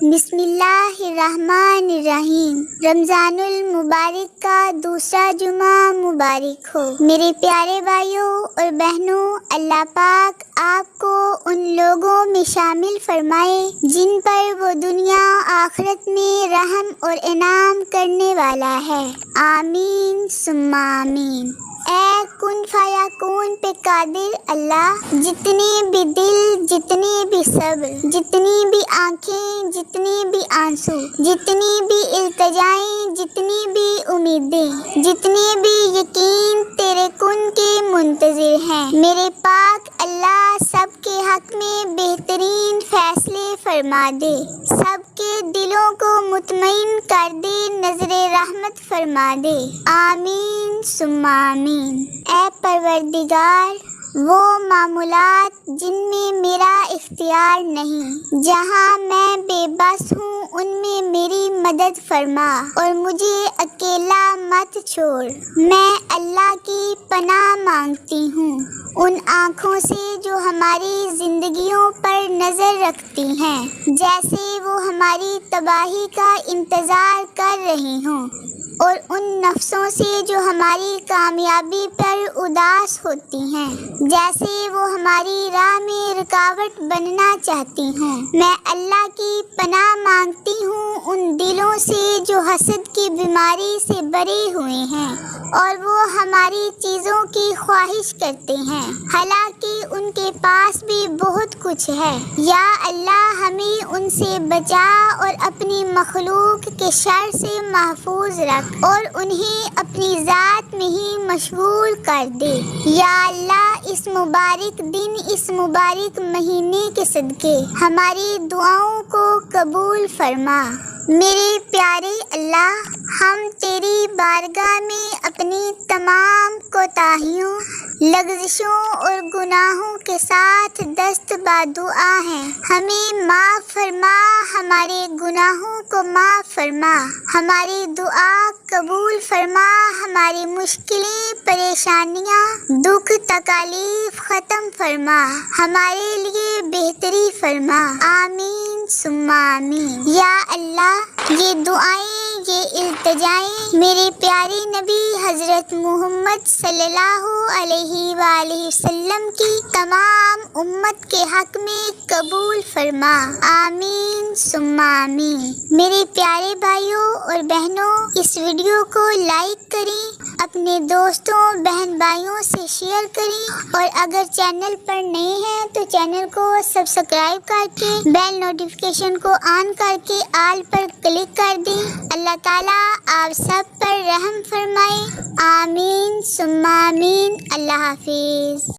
بسم اللہ الرحمن الرحیم۔ رمضان المبارک کا دوسرا جمعہ مبارک ہو۔ میرے پیارے بھائیوں اور بہنوں، اللہ پاک آپ کو ان لوگوں میں شامل فرمائے جن پر وہ دنیا آخرت میں رحم اور انعام کرنے والا ہے، آمین ثم آمین۔ اے کن فیکون پہ قادر اللہ، جتنے بھی دل، جتنے بھی صبر، جتنی بھی آنکھیں، جتنے بھی آنسو، جتنی بھی التجائیں، جتنی بھی امیدیں، جتنے بھی یقین تیرے کن کے منتظر ہیں، میرے پاک اللہ سب کے حق میں بہترین فیصلے فرما دے، سب کے دلوں کو مطمئن کر دے، نظر رحمت فرما دے، آمین ثم آمین۔ اے پروردگار، وہ معاملات جن میں میرا اختیار نہیں، جہاں میں بے بس ہوں، ان میں میری مدد فرما اور مجھے اکیلا مت چھوڑ۔ میں اللہ کی پناہ مانگتی ہوں ان آنکھوں سے جو ہماری زندگیوں پر نظر رکھتی ہیں، جیسے وہ ہماری تباہی کا انتظار کر رہی ہوں، اور ان نفسوں سے جو ہماری کامیابی پر اداس ہوتی ہیں، جیسے وہ ہماری راہ میں رکاوٹ بننا چاہتی ہوں۔ میں اللہ کی پناہ مانگتی ہوں ان دلوں سے جو حسد کی بیماری سے بری ہوئے ہیں اور وہ ہماری چیزوں کی خواہش کرتے ہیں، حالانکہ ان کے پاس بھی بہت کچھ ہے۔ یا اللہ، ہمیں ان سے بچا اور اپنی مخلوق کے شر سے محفوظ رکھ اور انہیں اپنی ذات میں ہی مشغول کر دے۔ یا اللہ، اس مبارک دن، اس مبارک مہینے کے صدقے ہماری دعاؤں کو قبول فرما۔ میرے پیارے اللہ، ہم تیری بارگاہ میں اپنی تمام کوتاہیوں، لغزشوں اور گناہوں کے ساتھ دست بادعا ہیں۔ ہمیں معاف فرما، ہمارے گناہوں کو معاف فرما، ہماری دعا قبول فرما، ہماری مشکلیں، پریشانیاں، دکھ تکالیف ختم فرما، ہمارے لیے بہتری فرما، آمین ثم آمین۔ یا اللہ، یہ دعائیں، یہ التجائیں میرے پیارے نبی حضرت محمد صلی اللہ علیہ وآلہ وسلم کی تمام امت کے حق میں قبول فرما، آمین ثم آمین۔ میرے پیارے بھائیوں اور بہنوں، اس ویڈیو کو لائک کریں، اپنے دوستوں، بہن بھائیوں سے شیئر کریں، اور اگر چینل پر نئے ہیں تو چینل کو سبسکرائب کر کے بیل نوٹیفیکیشن کو آن کر کے آل پر کلک کر دیں۔ اللہ تعالیٰ آپ سب پر رحم فرمائے، آمین ثم آمین۔ اللہ حافظ۔